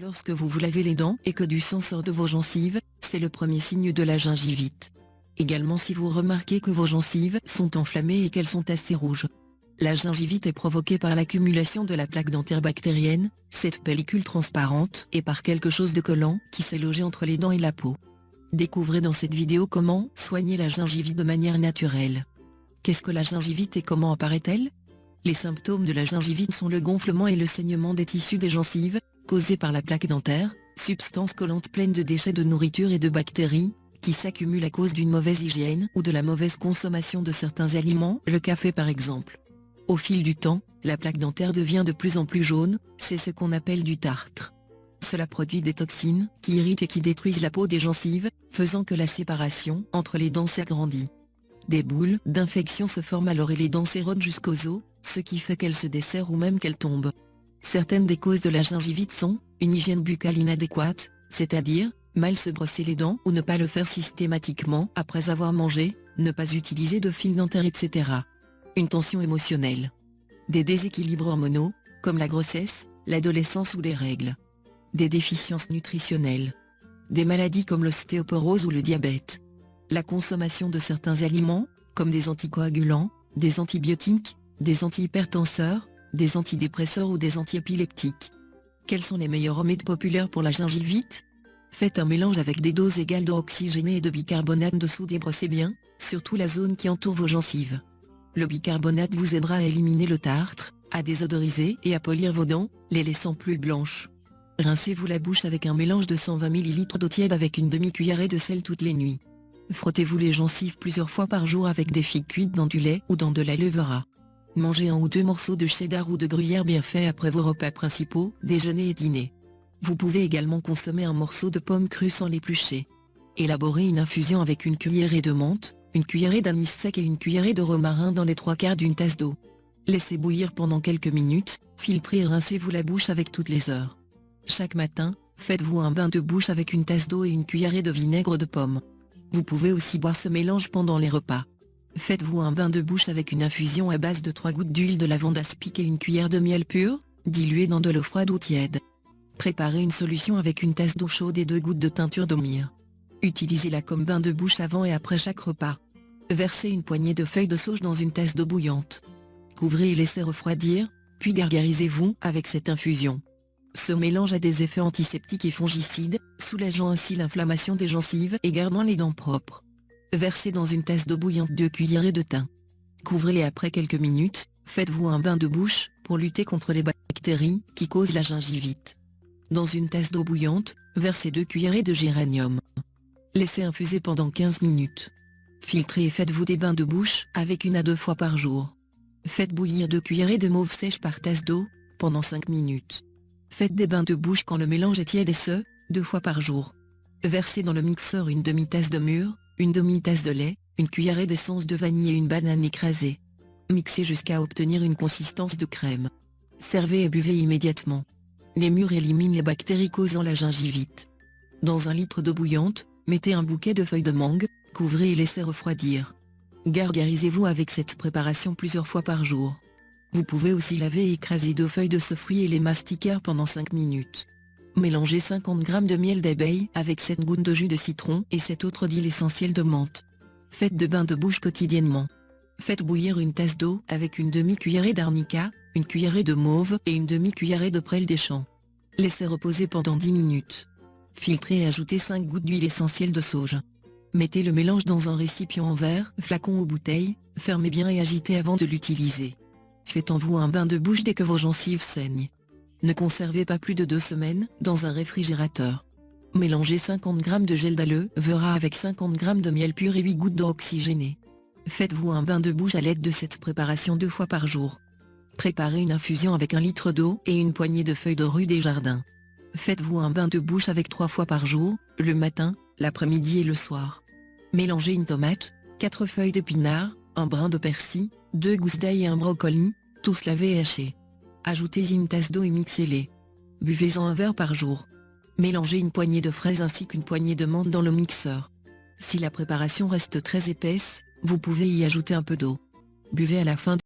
Lorsque vous vous lavez les dents et que du sang sort de vos gencives, c'est le premier signe de la gingivite. Également si vous remarquez que vos gencives sont enflammées et qu'elles sont assez rouges. La gingivite est provoquée par l'accumulation de la plaque dentaire bactérienne, cette pellicule transparente, et par quelque chose de collant qui s'est logé entre les dents et la peau. Découvrez dans cette vidéo comment soigner la gingivite de manière naturelle. Qu'est-ce que la gingivite et comment apparaît-elle? Les symptômes de la gingivite sont le gonflement et le saignement des tissus des gencives, causés par la plaque dentaire, substance collante pleine de déchets de nourriture et de bactéries, qui s'accumulent à cause d'une mauvaise hygiène ou de la mauvaise consommation de certains aliments, le café par exemple. Au fil du temps, la plaque dentaire devient de plus en plus jaune, c'est ce qu'on appelle du tartre. Cela produit des toxines, qui irritent et qui détruisent la peau des gencives, faisant que la séparation entre les dents s'agrandit. Des boules d'infection se forment alors et les dents s'érodent jusqu'aux os, ce qui fait qu'elles se desserrent ou même qu'elles tombent. Certaines des causes de la gingivite sont, une hygiène buccale inadéquate, c'est-à-dire, mal se brosser les dents ou ne pas le faire systématiquement après avoir mangé, ne pas utiliser de fil dentaire etc. Une tension émotionnelle. Des déséquilibres hormonaux, comme la grossesse, l'adolescence ou les règles. Des déficiences nutritionnelles. Des maladies comme l'ostéoporose ou le diabète. La consommation de certains aliments, comme des anticoagulants, des antibiotiques, des antihypertenseurs, des antidépresseurs ou des antiépileptiques. Quels sont les meilleurs remèdes populaires pour la gingivite? Faites un mélange avec des doses égales d'eau oxygénée et de bicarbonate de soude et brossez bien, surtout la zone qui entoure vos gencives. Le bicarbonate vous aidera à éliminer le tartre, à désodoriser et à polir vos dents, les laissant plus blanches. Rincez-vous la bouche avec un mélange de 120 ml d'eau tiède avec une demi-cuillerée de sel toutes les nuits. Frottez-vous les gencives plusieurs fois par jour avec des figues cuites dans du lait ou dans de la levera. Mangez 1 ou 2 morceaux de cheddar ou de gruyère bien faits après vos repas principaux, déjeuner et dîner. Vous pouvez également consommer un morceau de pomme crue sans l'éplucher. Élaborez une infusion avec une cuillerée de menthe, une cuillerée d'anis sec et une cuillerée de romarin dans les 3/4 d'une tasse d'eau. Laissez bouillir pendant quelques minutes, filtrez et rincez-vous la bouche avec toutes les heures. Chaque matin, faites-vous un bain de bouche avec une tasse d'eau et une cuillerée de vinaigre de pomme. Vous pouvez aussi boire ce mélange pendant les repas. Faites-vous un bain de bouche avec une infusion à base de 3 gouttes d'huile de lavande aspic et une cuillère de miel pur, dilué dans de l'eau froide ou tiède. Préparez une solution avec une tasse d'eau chaude et 2 gouttes de teinture de myrrhe. Utilisez-la comme bain de bouche avant et après chaque repas. Versez une poignée de feuilles de sauge dans une tasse d'eau bouillante. Couvrez et laissez refroidir, puis gargarisez-vous avec cette infusion. Ce mélange a des effets antiseptiques et fongicides, soulageant ainsi l'inflammation des gencives et gardant les dents propres. Versez dans une tasse d'eau bouillante 2 cuillerées de thym. Couvrez et après quelques minutes, faites-vous un bain de bouche pour lutter contre les bactéries qui causent la gingivite. Dans une tasse d'eau bouillante, versez 2 cuillerées de géranium. Laissez infuser pendant 15 minutes. Filtrez et faites-vous des bains de bouche avec 1 à 2 fois par jour. Faites bouillir 2 cuillerées de mauve sèche par tasse d'eau, pendant 5 minutes. Faites des bains de bouche quand le mélange est tiède et ce, 2 fois par jour. Versez dans le mixeur une demi-tasse de mûre, une demi-tasse de lait, une cuillerée d'essence de vanille et une banane écrasée. Mixez jusqu'à obtenir une consistance de crème. Servez et buvez immédiatement. Les mûres éliminent les bactéries causant la gingivite. Dans 1 litre d'eau bouillante, mettez un bouquet de feuilles de mangue, couvrez et laissez refroidir. Gargarisez-vous avec cette préparation plusieurs fois par jour. Vous pouvez aussi laver et écraser 2 feuilles de ce fruit et les mastiquer pendant 5 minutes. Mélangez 50 g de miel d'abeille avec 7 gouttes de jus de citron et 7 autres d'huile essentielle de menthe. Faites de bains de bouche quotidiennement. Faites bouillir une tasse d'eau avec une demi-cuillerée d'arnica, une cuillerée de mauve et une demi-cuillerée de prêle des champs. Laissez reposer pendant 10 minutes. Filtrez et ajoutez 5 gouttes d'huile essentielle de sauge. Mettez le mélange dans un récipient en verre, flacon ou bouteille, fermez bien et agitez avant de l'utiliser. Faites en vous un bain de bouche dès que vos gencives saignent. Ne conservez pas plus de 2 semaines dans un réfrigérateur. Mélangez 50 g de gel d'aloe vera avec 50 g de miel pur et 8 gouttes d'eau oxygénée. Faites-vous un bain de bouche à l'aide de cette préparation 2 fois par jour. Préparez une infusion avec 1 litre d'eau et une poignée de feuilles de rue des jardins. Faites-vous un bain de bouche avec 3 fois par jour, le matin, l'après-midi et le soir. Mélangez une tomate, 4 feuilles d'épinards, un brin de persil, 2 gousses d'ail et un brocoli, tous lavés et hachés. Ajoutez-y une tasse d'eau et mixez-les. Buvez-en 1 verre par jour. Mélangez une poignée de fraises ainsi qu'une poignée de menthe dans le mixeur. Si la préparation reste très épaisse, vous pouvez y ajouter un peu d'eau. Buvez à la fin